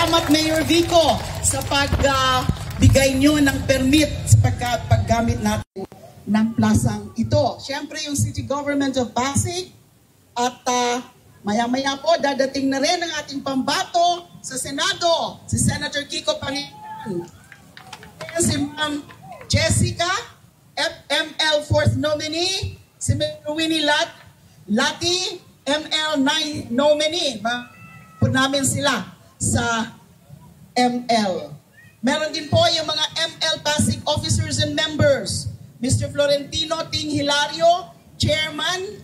salamat Mayor Vico sa pagbigay nyo ng permit sa paggamit natin ng plasang ito. Siyempre yung City Government of Pasig at maya-maya po dadating na rin ang ating pambato sa Senado, si Senator Kiko Pangilinan. Si Ma'am Jessica, FML 4th nominee, si Mr. Winnie Lati, ML 9 nominee. Po namin sila sa ML. Meron din po yung mga ML Pasig officers and members. Mr. Florentino Ting Hilario, Chairman,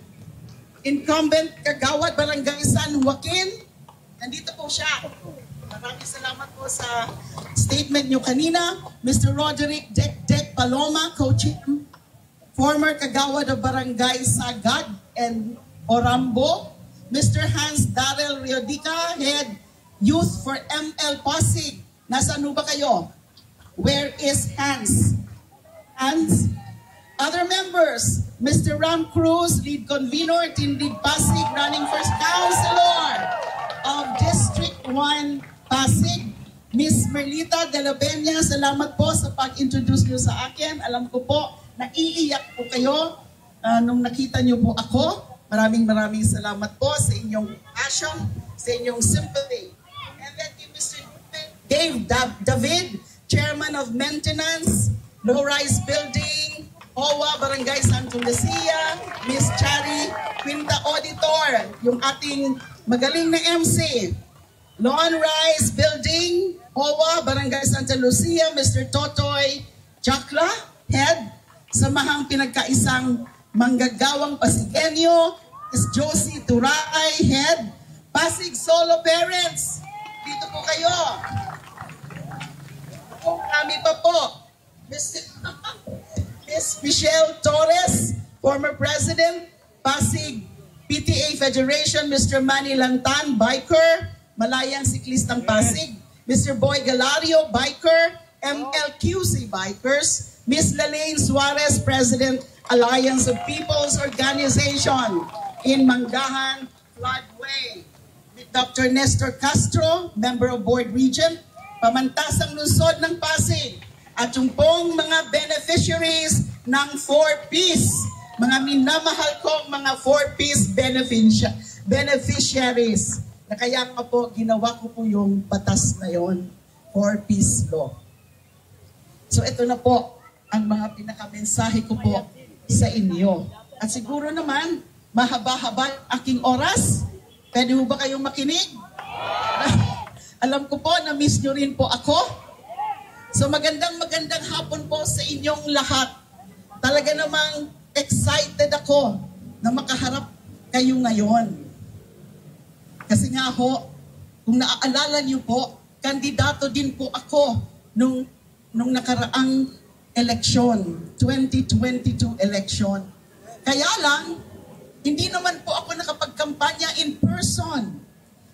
Incumbent Kagawad Barangay San Joaquin. Nandito po siya. Maraming salamat po sa statement nyo kanina. Mr. Roderick Dek Paloma, Co-Chair, former Kagawad of Barangay Sagad and Orambo. Mr. Hans Darrell Riodica, Head Youth for ML Pasig. Nasaan ba kayo? Where is Hans? Hans? Other members, Mr. Ram Cruz, Lead Convener, Tindig Pasig, Running First Councilor of District 1 Pasig. Miss Merlita de la Peña, salamat po sa pag-introduce nyo sa akin. Alam ko po, naiiyak po kayo nung nakita nyo po ako. Maraming salamat po sa inyong passion, sa inyong sympathy. And then Mr. Dave David, Chairman of Maintenance, Low-Rise Building, OWA, Barangay Santo Lucia, Miss Chari, Quinta Auditor, yung ating magaling na MC. Lawn Rise Building, OWA, Barangay Santa Lucia, Mr. Totoy Chakla, Head, Samahang Pinagkaisang Manggagawang Pasigenyo, Miss Josie Turay, Head, Pasig Solo Parents, dito po kayo. Kami pa po, Miss Michelle Torres, former President, Pasig PTA Federation, Mr. Manny Lantan, Biker, Malayang Siklistang Pasig, Mr. Boy Galario, Biker, MLQC Bikers, Miss Lalaine Suarez, President, Alliance of People's Organization in Manggahan, Floodway, with Dr. Nestor Castro, Member of Board Regent, Pamantasang Lungsod ng Pasig, at yung pong mga beneficiaries ng 4Ps, mga minamahal kong mga 4Ps beneficiaries, na kaya nga po ginawa ko po yung batas na yon, 4Ps law. So ito na po ang mga pinakamensahe ko po sa inyo. At siguro naman, mahaba-haba aking oras. Pwede mo ba kayong makinig? Alam ko po na miss nyo rin po ako. So magandang hapon po sa inyong lahat. Talaga namang excited ako na makaharap kayo ngayon. Kasi nga ho, kung naaalala niyo po, kandidato din po ako nung nakaraang eleksyon, 2022 election. Kaya lang, hindi naman po ako nakapagkampanya in person.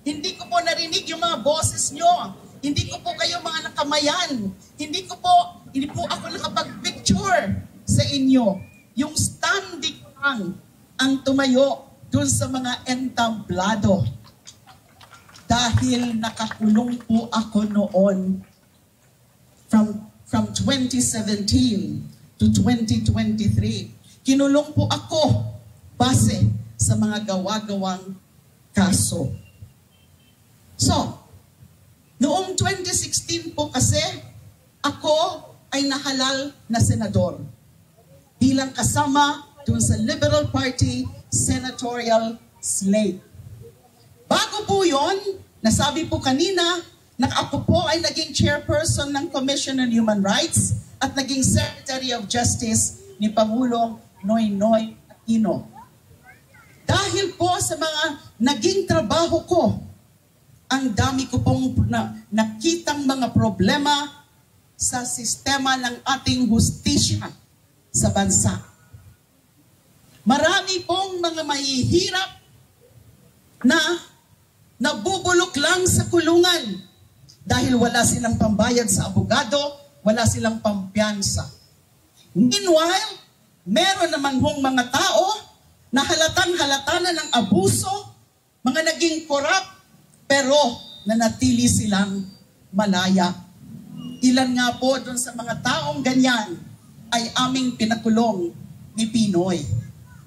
Hindi ko po narinig yung mga boses nyo. Hindi ko po kayo mga nakamayan. Hindi po ako nakapag-picture sa inyo. Yung standing lang ang tumayo dun sa mga entamblado. Dahil nakakulong po ako noon from 2017 to 2023. Kinulong po ako base sa mga gawa-gawang kaso. So, noong 2016 po kasi, ako ay nahalal na senador bilang kasama dun sa Liberal Party senatorial slate. Bago po yun, nasabi po kanina na ako po ay naging chairperson ng Commission on Human Rights at naging Secretary of Justice ni Pangulong Noynoy Aquino. Dahil po sa mga naging trabaho ko, ang dami ko pong nakitang mga problema sa sistema ng ating hustisya sa bansa. Marami pong mga mahihirap na nabubulok lang sa kulungan dahil wala silang pambayad sa abogado, wala silang pampiyansa. Meanwhile, meron naman hong mga tao na halatang-halata na ng abuso, mga naging corrupt, pero nanatili silang malaya. Ilan nga po dun sa mga taong ganyan ay aming pinakulong ni Pinoy.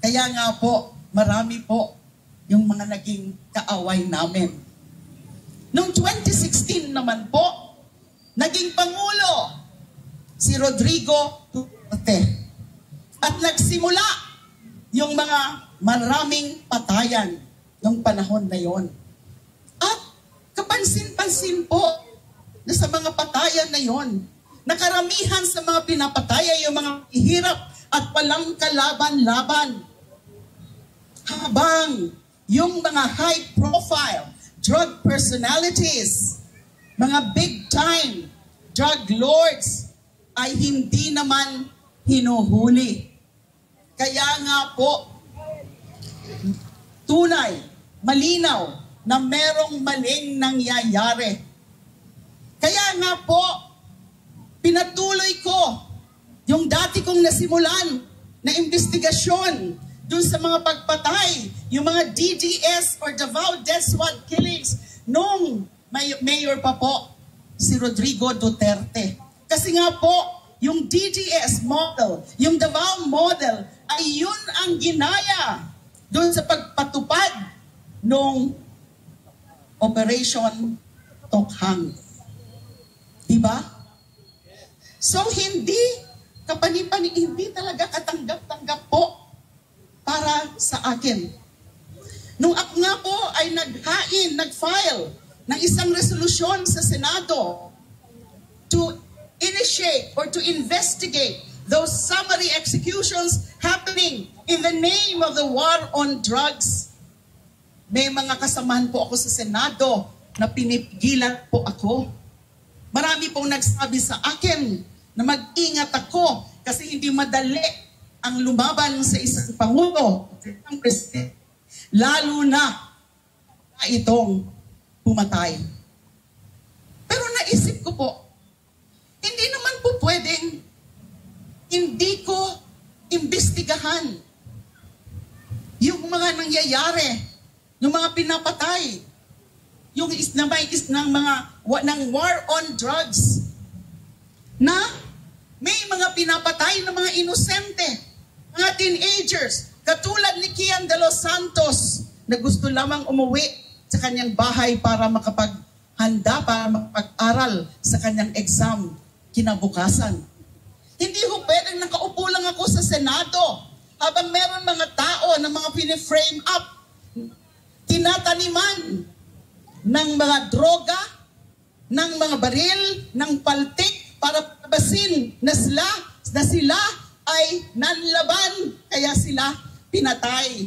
Kaya nga po, marami po yung mga naging kaaway namin. Noong 2016 naman po, naging Pangulo si Rodrigo Duterte. At nagsimula yung mga maraming patayan noong panahon na yon. At kapansin-pansin po na sa mga patayan na yon, nakaramihan sa mga pinapataya yung mga ihirap at walang kalaban-laban. Habang yung mga high-profile drug personalities, mga big-time drug lords ay hindi naman hinuhuli. Kaya nga po, tunay, malinaw na merong maling nangyayari. Kaya nga po, pinatuloy ko yung dati kong nasimulan na investigasyon dun sa mga pagpatay, yung mga DDS or Davao Death Squad killings nung mayor pa po si Rodrigo Duterte. Kasi nga po, yung DDS model, yung Davao model, ay yun ang ginaya dun sa pagpatupad nung Operation Tokhang. Diba? So hindi hindi talaga katanggap-tanggap po para sa akin. Nung ako nga po ay nag-file ng isang resolusyon sa Senado to initiate or to investigate those summary executions happening in the name of the war on drugs. May mga kasamahan po ako sa Senado na pinipigilan po ako. Marami pong nagsabi sa akin na mag-ingat ako kasi hindi madali ang lumaban sa isang Pangulo, isang Presidente, lalo na itong pumatay. Pero naisip ko po, hindi naman po pwedeng hindi ko imbestigahan yung mga nangyayari, yung mga pinapatay, yung ng war on drugs, na may mga pinapatay ng mga inosente, mga teenagers, katulad ni Kian de los Santos, na gusto lamang umuwi sa kanyang bahay para makapaghanda, para makapag-aral sa kanyang exam kinabukasan. Hindi ko pwedeng nakaupo lang ako sa Senado habang meron mga tao na mga piniframe up, tinataniman ng mga droga, ng mga baril, ng paltik, para pabasin na sila ay nanlaban, kaya sila pinatay.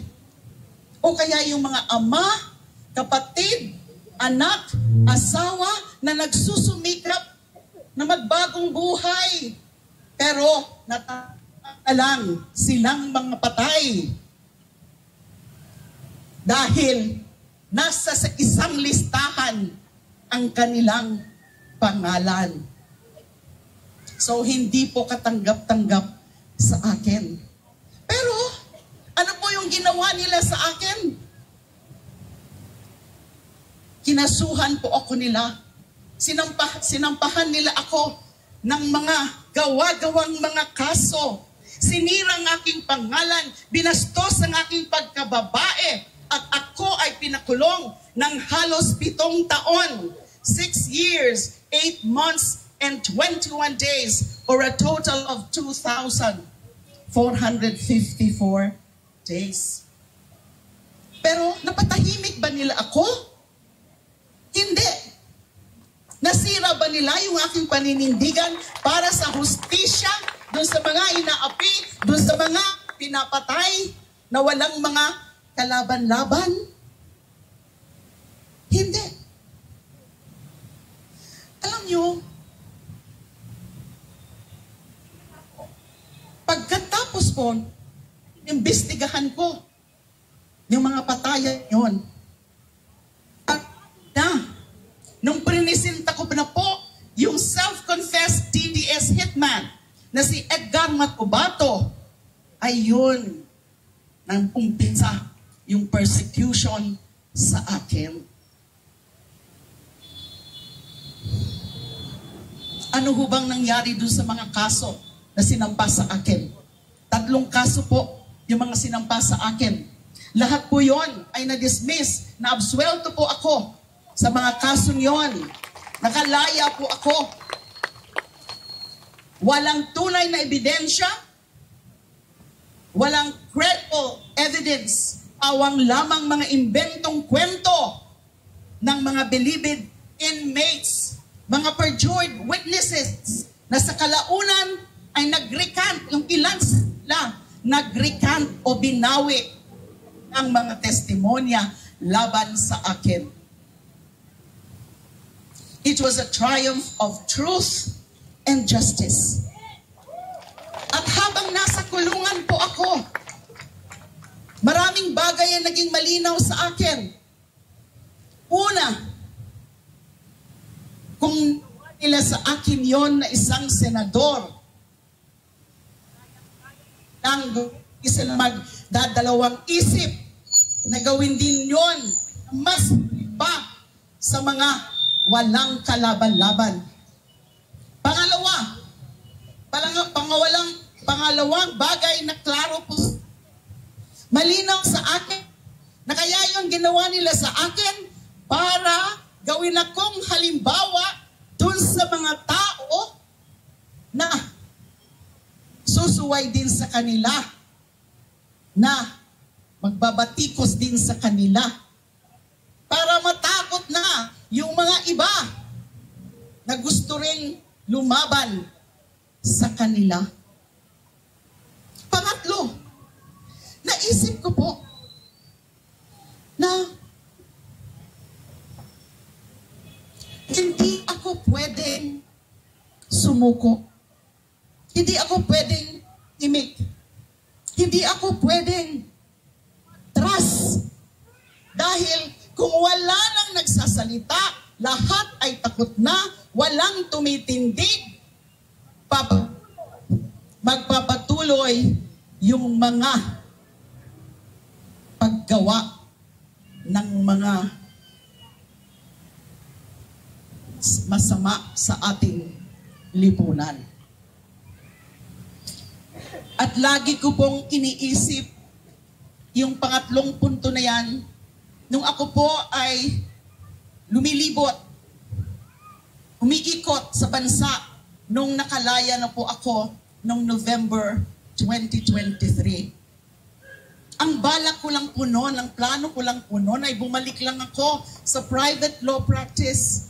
O kaya yung mga ama, kapatid, anak, asawa na nagsusumikap na magbagong buhay, pero na lang silang mga patay dahil nasa sa isang listahan ang kanilang pangalan. So, hindi po katanggap-tanggap sa akin. Pero, ano po yung ginawa nila sa akin? Kinasuhan po ako nila. Sinampahan nila ako ng mga gawa-gawang mga kaso. Sinira ang aking pangalan, binastos ang aking pagkababae, at ako ay pinakulong ng halos 7 taon, 6 years, 8 months, and 21 days, or a total of 2,454 days. Pero napatahimik ba nila ako? Hindi. Nasira ba nila yung aking paninindigan para sa hustisya, dun sa mga inaapi, dun sa mga pinapatay na walang mga kalaban-laban? Hindi. Alam nyo, pagkatapos po, imbestigahan ko yung mga patayan yon. At nung prinisinta ko na po yung self-confessed DDS hitman na si Edgar Matubato, ay yun nang umpisa yung persecution sa akin. Ano ho bang nangyari dun sa mga kaso na sinampa sa akin? 3 kaso po yung mga sinampa sa akin. Lahat po yon ay na-dismiss, na-absuelto po ako sa mga kasong yon. Nakalaya po ako. Walang tunay na ebidensya, walang credible evidence, awang lamang mga imbentong kwento ng mga believed inmates, mga perjured witnesses na sa kalaunan ay nag-recant, yung ilan sila, nag-recant o binawi ang mga testimonya laban sa akin. It was a triumph of truth and justice. At habang nasa kulungan po ako, maraming bagay ang naging malinaw sa akin. Una, kung nila sa akin yon na isang senador, nang isa magdadalawang isip na gawin din yon mas pa sa mga walang kalaban-laban. Pangalawang bagay na klaro po, malinaw sa akin, na kaya yung ginawa nila sa akin para gawin akong halimbawa dun sa mga tao na susuway din sa kanila, na magbabatikos din sa kanila, para matakot na yung mga iba na gusto ring lumaban sa kanila. Pangatlo, naisip ko po na hindi ako pwedeng sumuko. Hindi ako pwedeng imik. Hindi ako pwedeng trust. Dahil kung wala nang nagsasalita, lahat ay takot na, walang tumitindig, magpapatuloy yung mga paggawa ng mga masama sa ating lipunan. At lagi ko pong iniisip yung pangatlong punto na yan, nung ako po ay lumilibot, umiikot sa bansa, nung nakalaya na po ako noong November 2023. Ang balak ko lang po noon, ang plano ko lang po noon ay bumalik lang ako sa private law practice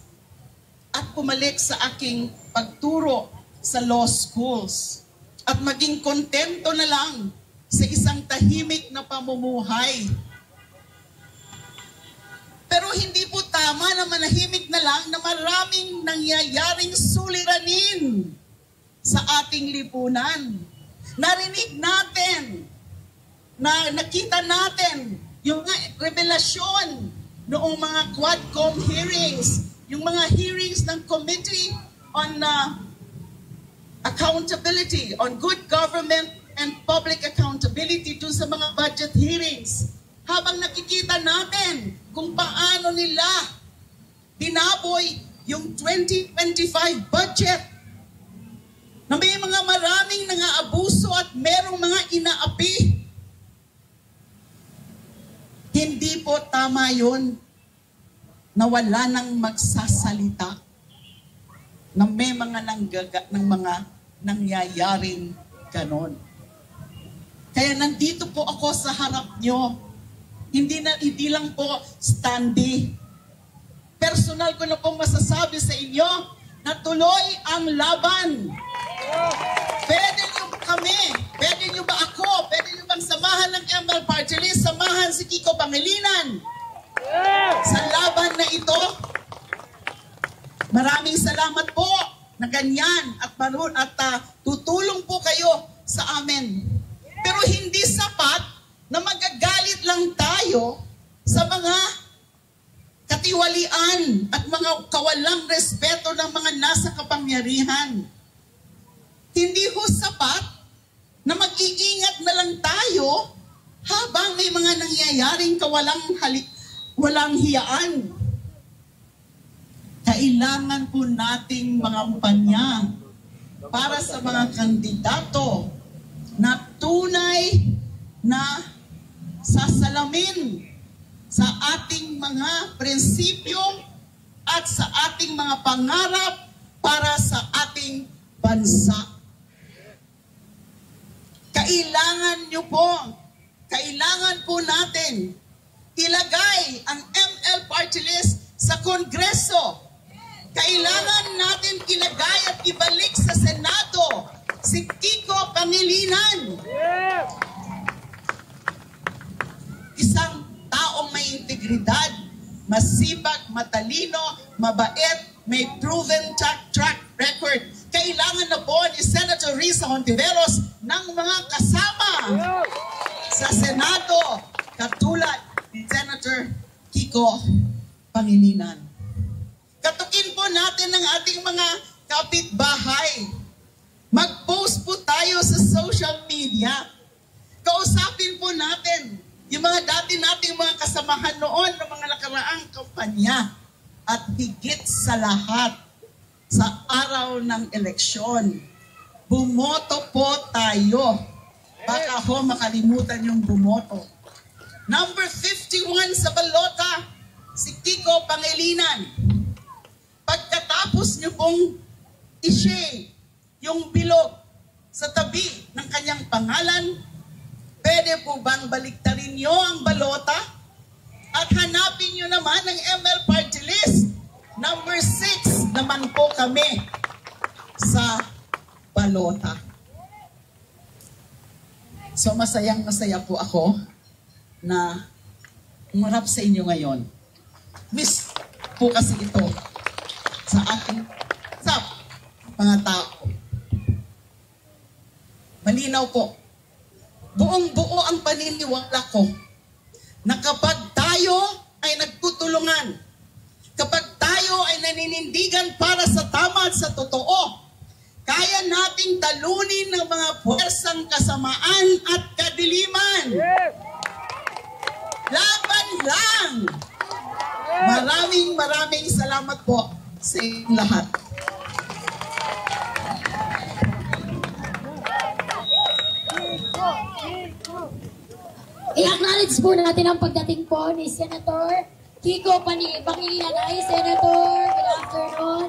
at pumalik sa aking pagturo sa law schools at maging kontento na lang sa isang tahimik na pamumuhay. Pero hindi po tama na manahimik na lang na maraming nangyayaring suliranin sa ating lipunan. Narinig natin, nakita natin yung revelasyon noong mga Quadcom hearings, yung mga hearings ng Committee on Accountability, on Good Government and Public Accountability dun sa mga budget hearings. Habang nakikita natin kung paano nila binaboy yung 2025 budget, na may mga maraming nangaabuso at merong mga inaapi. Hindi po tama yun na wala nang magsasalita na may mga nangyayaring ganon. Kaya nandito po ako sa harap nyo. Hindi lang po standee. Personal ko na pong masasabi sa inyo na tuloy ang laban. Pwede nyo kami, pwede nyo ba ako, pwede nyo bang samahan ng ML Party List, samahan si Kiko Pangilinan sa laban na ito? Maraming salamat po na ganyan at tutulong po kayo sa amin. Pero hindi sapat na magagalit lang tayo sa mga katiwalian at mga kawalang respeto ng mga nasa kapangyarihan. Hindi ho sapat na mag-iingat na lang tayo habang may mga nangyayaring walang hiyaan. kailangan po nating mga panya para sa mga kandidato na tunay na sasalamin sa ating mga prinsipyo at sa ating mga pangarap para sa ating bansa. Kailangan po natin ilagay ang ML Party List sa Kongreso. Kailangan natin ilagay at ibalik sa Senado si Kiko Pangilinan. Isang taong may integridad, masibag, matalino, mabait, may proven track record. Kailangan na po ni Senator Risa Hontiveros ng mga kasama sa Senado katulad ni Senator Kiko Pangilinan. Katukin po natin ang ating mga kapitbahay. Mag-post po tayo sa social media. Kausapin po natin yung mga dati nating mga kasamahan noon ng mga nakaraang kampanya. At higit sa lahat, sa araw ng eleksyon, bumoto po tayo. Baka ho makalimutan yung bumoto. Number 51 sa balota, si Kiko Pangilinan. Pagkatapos niyo pong i-share yung bilog sa tabi ng kanyang pangalan, pwede po bang baliktarin niyo ang balota? At hanapin niyo naman ang ML Party List. Number 6 naman po kami sa balota. So masayang-masaya po ako na umarap sa inyo ngayon. Miss po kasi ito sa aking mga tao. Malinaw po. Buong-buo ang paniniwala ko na kapag tayo ay nagtutulungan, kapag tayo ay naninindigan para sa tama at sa totoo, kaya nating talunin ng mga puwersang kasamaan at kadiliman. Laban lang! Maraming salamat po sa inyong lahat. I-acknowledge po natin ang pagdating po ni Senator Kiko Pangilinan. Ay, Senator, good afternoon.